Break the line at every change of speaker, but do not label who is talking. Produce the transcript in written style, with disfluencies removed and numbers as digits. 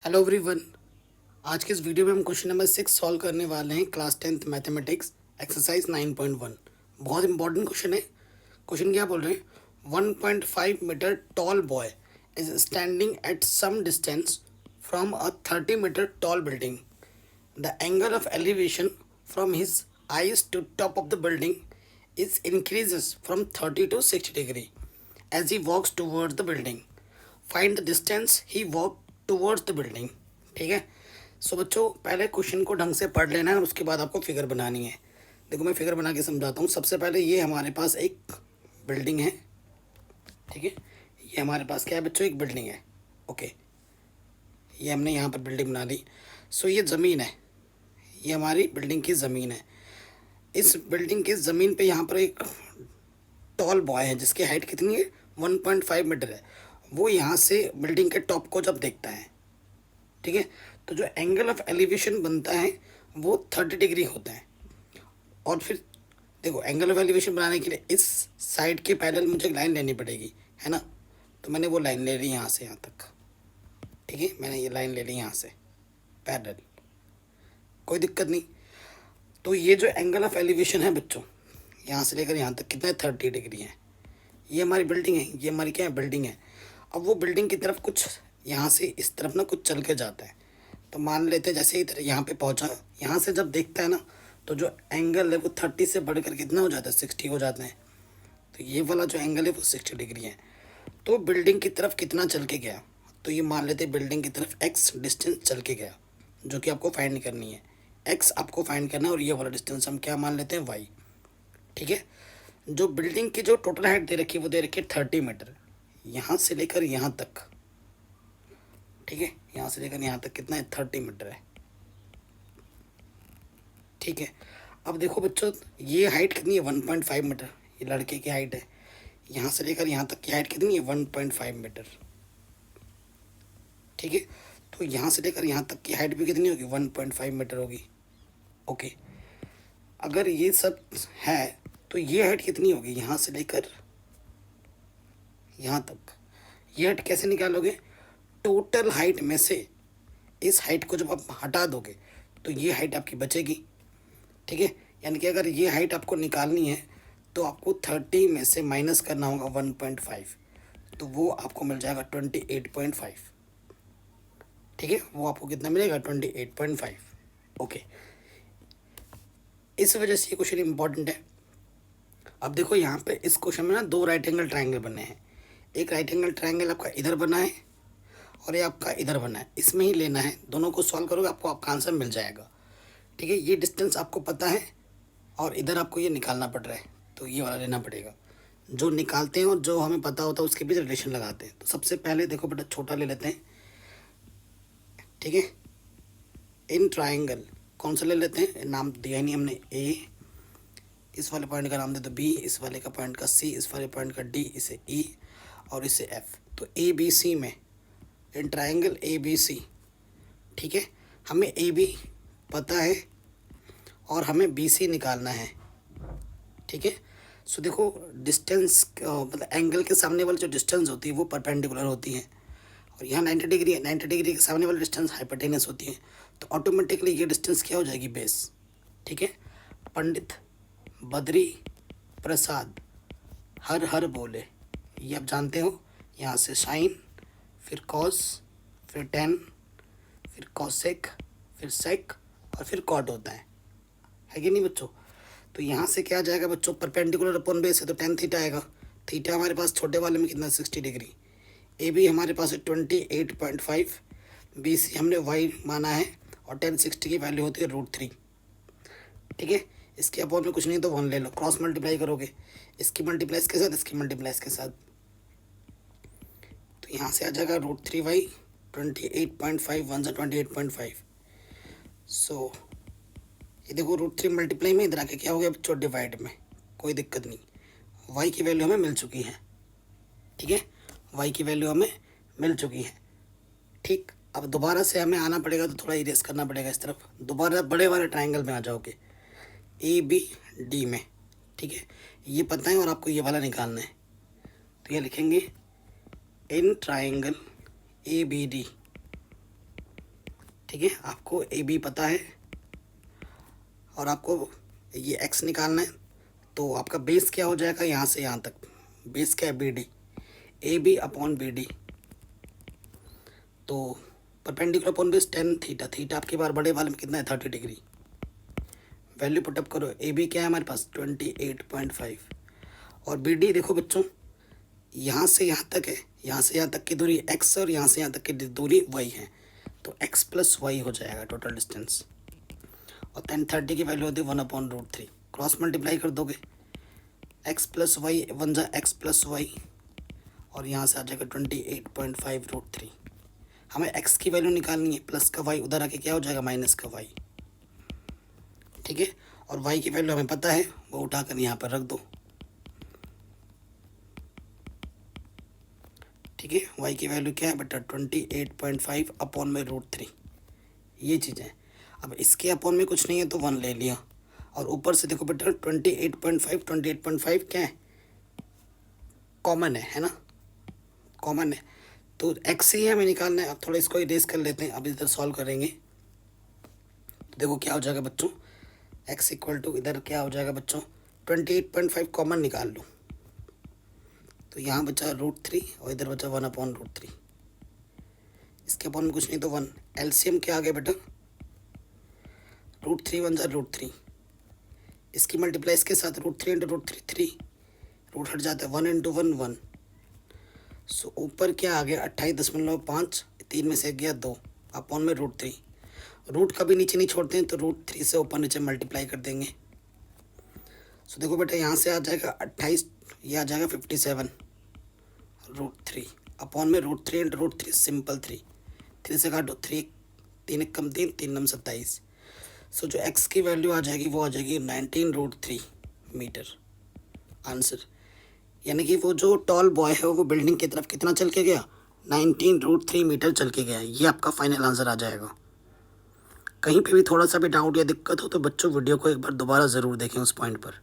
Hello everyone. आज के इस वीडियो में हम क्वेश्चन नंबर 6 सॉल्व करने वाले हैं क्लास 10th मैथमेटिक्स एक्सरसाइज 9.1। बहुत इंपॉर्टेंट क्वेश्चन है। क्वेश्चन क्या बोल रहे हैं, 1.5 metre tall boy is standing at some distance from a 30 metre tall building. The angle of elevation from his eyes to top of the building is increases from 30 to 60 degree as he walks towards the building. Find the distance he walked towards the building. ठीक है। सो बच्चों, पहले question को ढंग से पढ़ लेना है और उसके बाद आपको फिगर बनानी है। देखो, मैं फिगर बना के समझाता हूँ। सबसे पहले ये हमारे पास एक बिल्डिंग है। ठीक है, ये हमारे पास क्या है बच्चों, एक बिल्डिंग है। ओके, ये हमने यहाँ पर बिल्डिंग बना ली। सो ये ज़मीन है, ये हमारी बिल्डिंग की ज़मीन है। इस बिल्डिंग की ज़मीन पे यहाँ पर एक टॉल बॉय है जिसकी हाइट कितनी है, 1.5 मीटर है। वो यहाँ से बिल्डिंग के टॉप को जब देखता है, ठीक है, तो जो एंगल ऑफ एलिवेशन बनता है वो 30 डिग्री होता है। और फिर देखो, एंगल ऑफ एलिवेशन बनाने के लिए इस साइड के पैरेलल मुझे एक लाइन लेनी पड़ेगी, है ना। तो मैंने वो लाइन ले ली यहाँ से यहाँ तक। ठीक है, मैंने ये लाइन ले ली यहाँ से पैरेलल, कोई दिक्कत नहीं। तो ये जो एंगल ऑफ एलिवेशन है बच्चों, यहाँ से लेकर यहाँ तक कितना है, 30 डिग्री है। ये हमारी बिल्डिंग है, ये हमारी क्या है, बिल्डिंग है। अब वो बिल्डिंग की तरफ कुछ यहाँ से इस तरफ ना कुछ चल के जाता है। तो मान लेते हैं जैसे ही यहाँ पे पहुँचा, यहाँ से जब देखता है ना, तो जो एंगल है वो 30 से बढ़कर कितना हो जाता है, 60 हो जाता है। तो ये वाला जो एंगल है वो 60 डिग्री है। तो बिल्डिंग की तरफ कितना चल के गया, तो ये मान लेते हैं बिल्डिंग की तरफ एक्स डिस्टेंस चल के गया, जो कि आपको फाइंड करनी है। एक्स आपको फाइंड करना है और ये वाला डिस्टेंस हम क्या मान लेते हैं, वाई। ठीक है, जो बिल्डिंग की जो टोटल हाइट दे रखी है वो दे रखी है 30 मीटर, यहाँ से लेकर यहाँ तक। ठीक है, यहाँ से लेकर यहाँ तक कितना है, 30 मीटर है। ठीक है, अब देखो बच्चों, ये हाइट कितनी है, 1.5 मीटर। ये लड़के की हाइट है। यहाँ से लेकर यहाँ तक की हाइट कितनी है, 1.5 मीटर। ठीक है, तो यहाँ से लेकर यहाँ तक की हाइट भी कितनी होगी, 1.5 मीटर होगी। ओके, अगर ये सब है तो ये हाइट कितनी होगी, यहाँ से लेकर यहाँ तक। ये हाइट कैसे निकालोगे, टोटल हाइट में से इस हाइट को जब आप हटा दोगे तो ये हाइट आपकी बचेगी। ठीक है, यानी कि अगर ये हाइट आपको निकालनी है तो आपको 30 में से माइनस करना होगा 1.5, तो वो आपको मिल जाएगा 28.5। ठीक है, वो आपको कितना मिलेगा, 28.5। ओके, इस वजह से ये क्वेश्चन इंपॉर्टेंट है। अब देखो, यहाँ पे इस क्वेश्चन में ना दो राइट एंगल ट्राइंगल बने हैं। एक राइट एंगल ट्राइंगल आपका इधर बना है और ये आपका इधर बना है। इसमें ही लेना है, दोनों को सॉल्व करोगे आपको आपका आंसर मिल जाएगा। ठीक है, ये डिस्टेंस आपको पता है और इधर आपको ये निकालना पड़ रहा है, तो ये वाला लेना पड़ेगा। जो निकालते हैं और जो हमें पता होता है उसके बीच रिलेशन लगाते हैं। तो सबसे पहले देखो बेटा, छोटा ले लेते हैं। ठीक है, इन ट्राइंगल कौन सा ले लेते हैं, नाम दिया ही नहीं हमने। ए, इस वाले पॉइंट का नाम दे दो बी, इस वाले का पॉइंट का सी, इस वाले पॉइंट का डी, इसे ई और इसे एफ। तो ए बी सी में, इन ट्राइंगल ए बी सी, ठीक है, हमें ए बी पता है और हमें बी सी निकालना है। ठीक है, सो देखो, डिस्टेंस मतलब एंगल के सामने वाली जो डिस्टेंस होती है वो परपेंडिकुलर होती है और यहाँ 90 डिग्री है। 90 डिग्री के सामने वाली डिस्टेंस हाइपोटेनस होती है। तो ऑटोमेटिकली ये डिस्टेंस क्या हो जाएगी, बेस। ठीक है, पंडित बद्री प्रसाद हर हर बोले, ये आप जानते हो। यहाँ से साइन, फिर कॉस, फिर टेन, फिर कॉसेक, फिर सेक और फिर कॉट होता है कि नहीं बच्चों। तो यहाँ से क्या आ जाएगा बच्चों, परपेंडिकुलर अपॉन बेस है तो टेन थीटा आएगा। थीटा हमारे पास छोटे वाले में कितना, 60 डिग्री। ए बी हमारे पास है 28.5, बी सी हमने वाई माना है और टेन 60 की वैल्यू होती है √3। ठीक है, इसके अपॉन में कुछ नहीं तो 1 ले लो, क्रॉस मल्टीप्लाई करोगे, इसकी मल्टीप्लाई इसके साथ, इसकी मल्टीप्लाई इसके साथ। तो यहाँ से आ जाएगा √3y, 28.5 1 से 28.5। सो ये देखो, √3 मल्टीप्लाई में इधर आके क्या हो गया बच्चों, डिवाइड में। कोई दिक्कत नहीं, y की वैल्यू हमें मिल चुकी है। ठीक है, y की वैल्यू हमें मिल चुकी है। ठीक, अब दोबारा से हमें आना पड़ेगा, तो थोड़ा इरेज करना पड़ेगा इस तरफ। दोबारा बड़े वाले ट्राइंगल में आ जाओगे, ए बी डी में। ठीक है, ये पता है और आपको ये वाला निकालना है। तो ये लिखेंगे in triangle A B D ठीक है, आपको ए बी पता है और आपको ये एक्स निकालना है। तो आपका बेस क्या हो जाएगा, यहाँ से यहाँ तक बेस क्या है, B D, A B upon B D. तो perpendicular upon base tan theta, theta आपके बार बड़े वाले में कितना है 30 डिग्री। वैल्यू पुटअप करो, ए बी क्या है हमारे पास 28.5 और बी डी देखो बच्चों यहाँ से यहाँ तक है, यहाँ से यहाँ तक की दूरी x और यहाँ से यहाँ तक की दूरी y है, तो x प्लस वाई हो जाएगा टोटल डिस्टेंस। और 1030 की वैल्यू होती है 1/√3, क्रॉस मल्टीप्लाई कर दोगे x प्लस वाई, वन जा x प्लस वाई और यहाँ से आ जाएगा 28.5√3। हमें x की वैल्यू निकालनी है, प्लस का y उधर आके क्या हो जाएगा माइनस का y। ठीक है, और y की वैल्यू हमें पता है, वो उठाकर यहाँ पर रख दो। ठीक है, y की वैल्यू क्या है बेटा 28.5 अपॉन में √3, ये चीज़ है। अब इसके अपॉन में कुछ नहीं है तो 1 ले लिया और ऊपर से देखो बेटा 28.5 क्या है, कॉमन है ना, कॉमन है। तो x ही हमें निकालना है। अब थोड़ा इसको इरेज कर लेते हैं, अब इधर सॉल्व करेंगे तो देखो क्या हो जाएगा बच्चों, x इक्वल टू इधर क्या हो जाएगा बच्चों 28.5 कॉमन निकाल लो, तो यहाँ बचा √3 और इधर बचा 1/√3। इसके अपॉन में कुछ नहीं तो 1, एलसीएम क्या आ गया बेटा √3 1 जा √3, इसकी मल्टीप्लाई इसके साथ √3 × √3 3, रूट हट जाता है 1 × 1 1। सो ऊपर क्या आ गया 28.5, 3 में से गया 2 अपॉन में √3। रूट कभी नीचे नहीं छोड़ते हैं तो √3 से ऊपर नीचे मल्टीप्लाई कर देंगे। सो देखो बेटा यहाँ से आ जाएगा 28, ये आ जाएगा 57√3 अपॉन में √3 × √3 सिंपल 3 से काटो 3 3 कम 3 3 नम 27। सो जो x की वैल्यू आ जाएगी वो आ जाएगी 19√3 मीटर आंसर। यानी कि वो जो टॉल बॉय है वो बिल्डिंग की तरफ कितना चल के गया 19√3 मीटर चल के गया। ये आपका फाइनल आंसर आ जाएगा। कहीं पे भी थोड़ा सा भी डाउट या दिक्कत हो तो बच्चों वीडियो को एक बार दोबारा ज़रूर देखें उस पॉइंट पर।